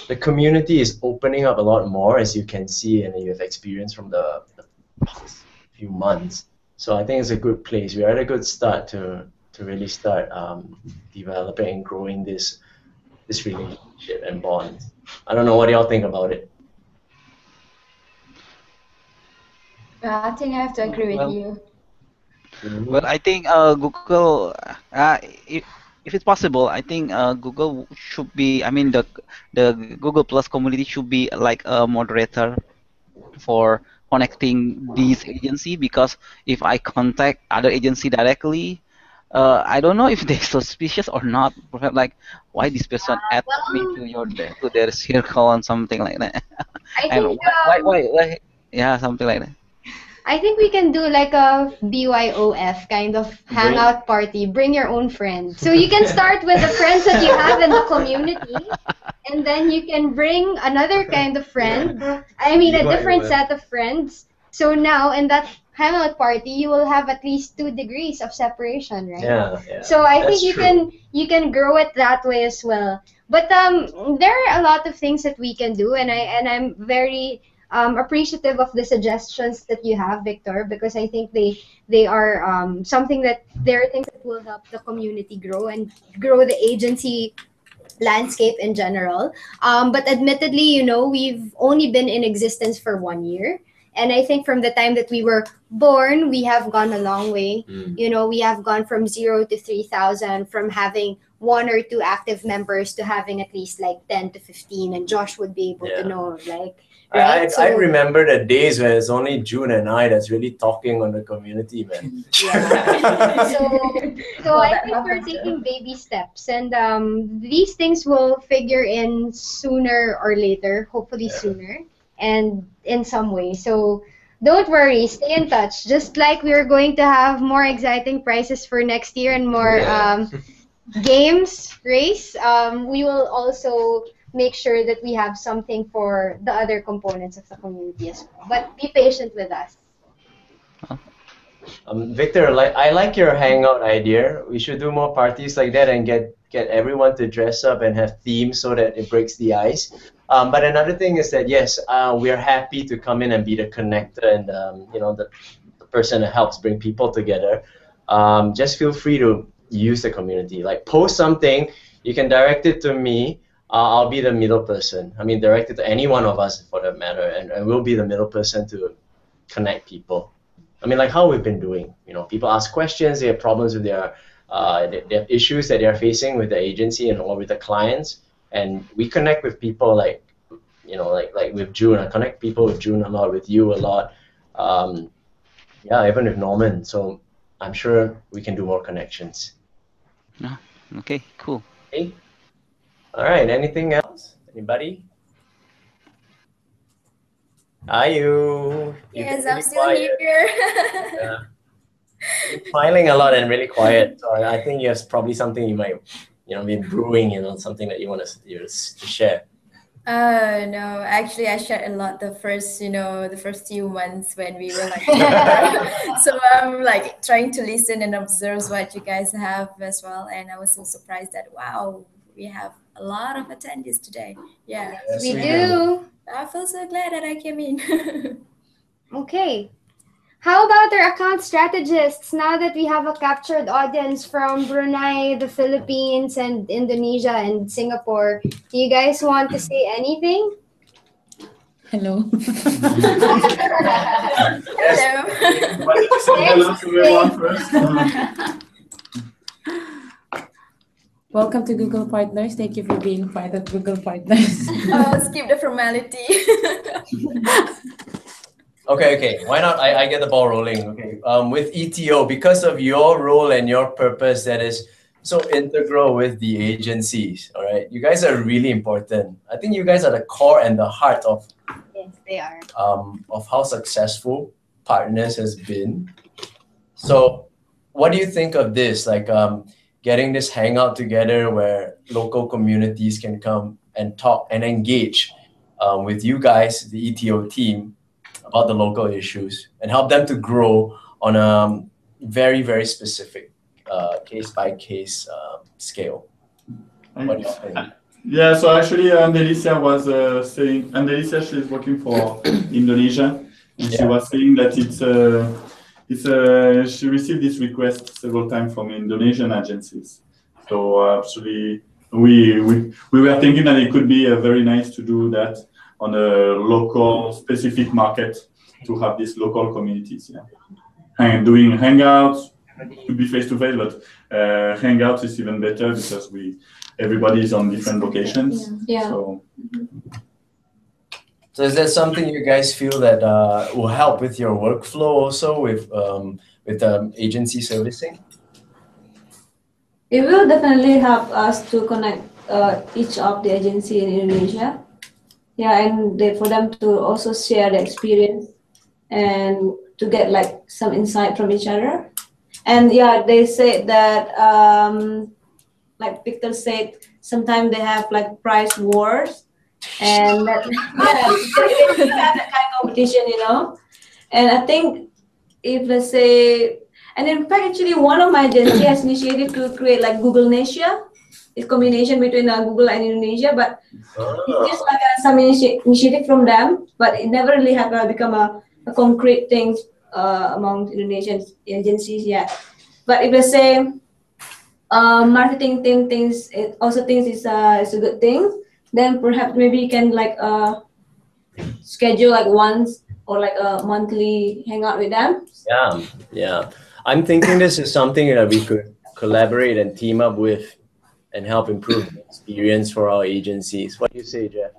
the community is opening up a lot more, as you can see, and you have experienced from the past few months. So I think it's a good place. We're at a good start to really start developing and growing this relationship and bond. I don't know, what do y'all think about it? I think I have to agree with you. Well, I think Google, if it's possible, I think Google should be. I mean, the Google Plus community should be like a moderator for connecting these agency, because if I contact other agency directly, I don't know if they're suspicious or not. Perhaps like, why this person add me to their circle and something like that. I And think why yeah, something like that. I think we can do like a BYOF kind of hangout party. Bring your own friends. So you can start with the friends that you have in the community, and then you can bring another kind of friend. I mean, a different set of friends. So now in that hangout party, you will have at least 2 degrees of separation, right? Yeah. So I think That's you can grow it that way as well. But there are a lot of things that we can do, and I'm very appreciative of the suggestions that you have, Victor, because I think they are something that they're things that will help the community grow and grow the agency landscape in general. But admittedly, we've only been in existence for 1 year. And I think from the time that we were born, we have gone a long way. We have gone from 0 to 3,000, from having 1 or 2 active members to having at least like 10 to 15. And Josh would be able to know, like, right? I remember the days when it's only June and I that's really talking on the community, man. Yeah. So I think we're taking baby steps, and these things will figure in sooner or later, hopefully sooner, and in some way. So don't worry, stay in touch. Just like we're going to have more exciting prizes for next year and more games, race, we will also make sure that we have something for the other components of the community as well. But be patient with us. Victor, I like your hangout idea. We should do more parties like that and get everyone to dress up and have themes so that it breaks the ice. But another thing is that yes, we are happy to come in and be the connector and the person that helps bring people together. Just feel free to use the community. Like, post something, you can direct it to me. I'll be the middle person. I mean, direct it to any one of us for that matter, and we'll be the middle person to connect people. I mean, like how we've been doing. People ask questions, they have problems with their they have issues that they're facing with the agency or with the clients, and we connect with people like with June. I connect people with June a lot, with you a lot. Even with Norman. So I'm sure we can do more connections. Okay, cool. Okay. All right. Anything else? Anybody? Are you? Yes, really I'm still quiet. here. Yeah. You're smiling a lot and really quiet. So I think you have probably something you might, be brewing. Something that you want to share. No, actually, I shared a lot the first few months when we were like together. So I'm like trying to listen and observe what you guys have as well. And I was so surprised that, wow, we have a lot of attendees today. Yeah. Yes, we do. I feel so glad that I came in. Okay. How about our account strategists? Now that we have a captured audience from Brunei, the Philippines, and Indonesia and Singapore, do you guys want to say anything? Hello. Hello. Welcome to Google Partners. Thank you for being part of Google Partners. Skip the formality. Okay. Why not? I get the ball rolling. Okay. With ETO, because of your role and your purpose that is so integral with the agencies, all right? You guys are really important. I think you guys are the core and the heart of Yes, they are. of how successful Partners has been. So what do you think of this? Like getting this hangout together where local communities can come and talk and engage with you guys, the ETO team, about the local issues and help them to grow on a very, very specific case-by-case scale. What do you think? Yeah, so actually Andelicia was saying, Andelicia, she's working for Indonesia, and she was saying that she received this request several times from Indonesian agencies. So actually, we were thinking that it could be very nice to do that on a local specific market to have these local communities. Yeah, and doing hangouts to be face to face, but hangouts is even better because everybody is on different locations. Yeah. So is that something you guys feel that will help with your workflow also with agency servicing? It will definitely help us to connect each of the agency in Indonesia. Yeah, and for them to also share the experience and to get like some insight from each other. And yeah, they said that like Victor said, sometimes they have like price wars, and that, yeah, they have that kind of competition, you know. And I think if let's say, and in fact, actually, one of my agencies has initiated to create like Google Nesia. It's combination between Google and Indonesia, but it's just like some initiative from them, but it never really have become a concrete thing among Indonesian agencies yet. But if let's say marketing team thinks it also thinks it's a good thing, then perhaps maybe you can like schedule like once or like a monthly hangout with them. Yeah. I'm thinking this is something that we could collaborate and team up with and help improve the experience for our agencies. What do you say, Jeff?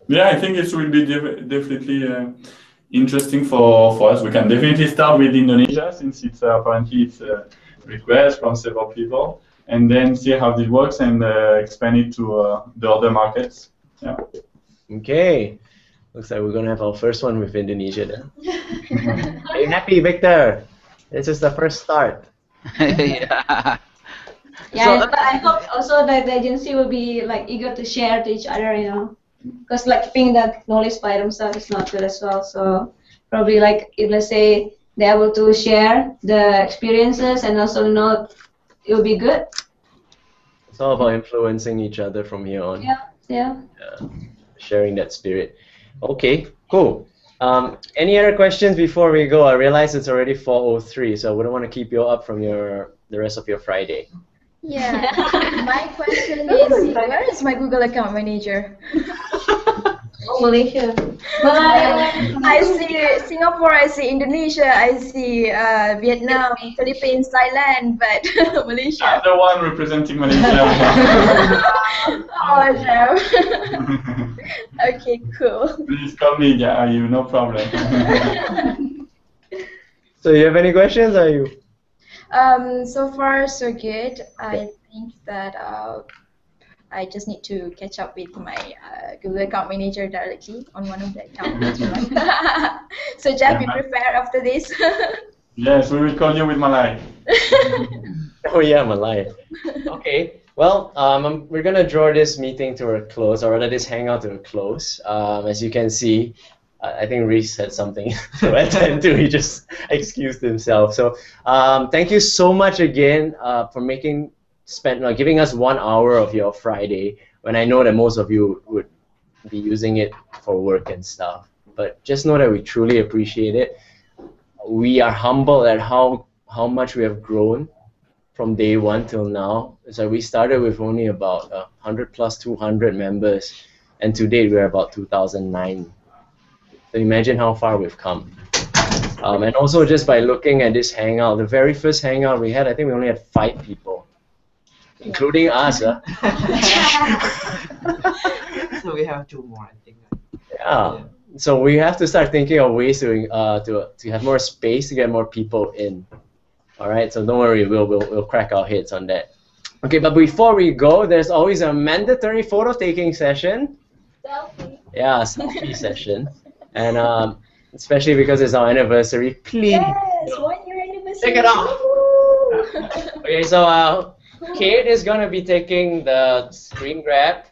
Yeah, I think it will be definitely interesting for us. We can definitely start with Indonesia since it's apparently it's a request from several people, and then see how this works and expand it to the other markets. Yeah. Okay. Looks like we're gonna have our first one with Indonesia then. Are you happy, Victor? This is the first start. Yeah. Yeah, but I hope also that the agency will be like eager to share to each other, you know, because like keeping the knowledge by themselves is not good as well. So probably like if let's say they're able to share the experiences and also know it will be good. It's all about influencing each other from here on. Yeah. Sharing that spirit. Okay, cool. Any other questions before we go? I realize it's already 4:03, so I wouldn't want to keep you up from the rest of your Friday. Yeah, my question is, where is my Google account manager? Oh, Malaysia. I see Singapore, I see Indonesia, I see Vietnam, Philippines, Thailand, but Malaysia. I'm the one representing Malaysia. Oh, no. Okay, cool. Please call me, yeah, you no problem. So you have any questions, or you? So far so good. I think that I just need to catch up with my Google account manager directly on one of the accounts. So Jeff, be prepared after this. Yes, we will call you with Malay. Oh yeah, Malay. Okay. Well, we're gonna draw this meeting to a close, or rather this hangout to a close. As you can see, I think Reese had something to attend to. He just excused himself. So thank you so much again for giving us 1 hour of your Friday, when I know that most of you would be using it for work and stuff. But just know that we truly appreciate it. We are humbled at how much we have grown from day one till now. So we started with only about 100 plus 200 members, and to date we're about 2009. So imagine how far we've come. And also just by looking at this hangout, the very first hangout we had, I think we only had 5 people. including us. So we have two more, I think. Yeah. So we have to start thinking of ways to have more space to get more people in. All right. So don't worry, we'll crack our heads on that. Okay, but before we go, there's always a mandatory photo taking session. Selfie. Yeah, a selfie session, and especially because it's our anniversary, please. Yes, 1 year anniversary. Take it off. Okay, so Kate is gonna be taking the screen grab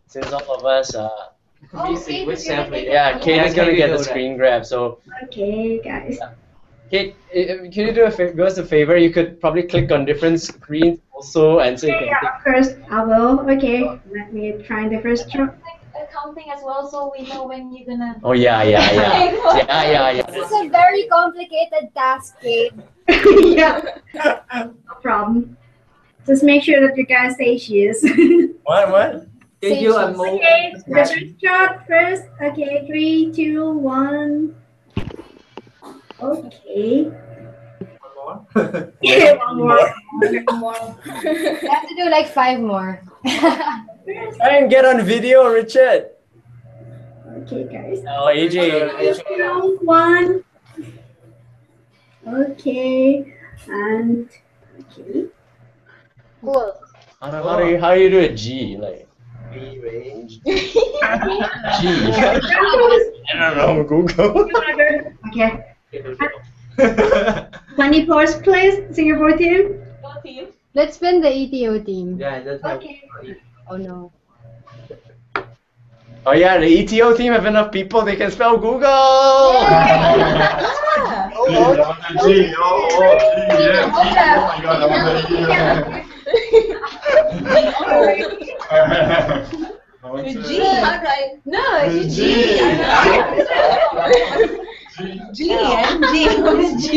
since all of us Kate is gonna take yeah, it. Kate is Yeah, gonna Kate get will the do screen grab. So Okay, guys. Kate, can you do us a favor? You could probably click on different screens also, and so you can Yeah, take. of course, I will. Okay, let me try the first try. Accounting as well, so we know when you're gonna. Oh yeah. This is a very complicated task, Kate. Yeah, no problem. Just make sure that you guys say cheers. What? Thank you, and more. Okay, the first shot first. Okay, 3, 2, 1. Okay. Yeah, one more. You have to do like 5 more. Try and get on video, Richard. Okay, guys. Oh, AJ. 2, 1. Okay, and okay. Cool. How do you do a G like? Rearrange. G. I don't know. Google. Okay. 20 points, please, Singapore team. Go team. Let's spin the ETO team. Yeah, that's how. Okay. Oh no. Oh yeah, the ETO team have enough people they can spell Google. G. Oh, G. Yeah. Oh my God, I want to G. Alright. No, it's G. G and G. What is G?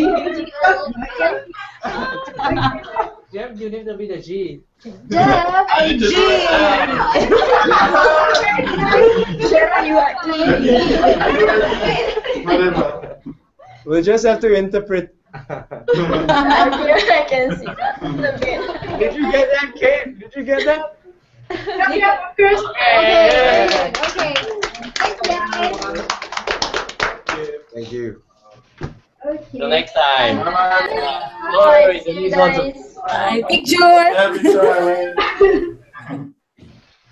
Jeff, you need to be the G. Jeff and G. Jeff, you are Whatever. We'll just have to interpret. I can see that. Did you get that, Kate? Did you get that? Yeah, of course. Okay. Okay. Thanks, guys. Thank you. Okay. Till next time. Bye. See you guys. Bye. Picture. Yeah, picture.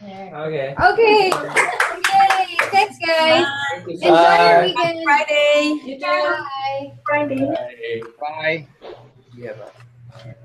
Okay. Okay. Yay. Thanks, guys. Enjoy your weekend. Friday. You too. Bye. Friday. Bye. Yeah, bye.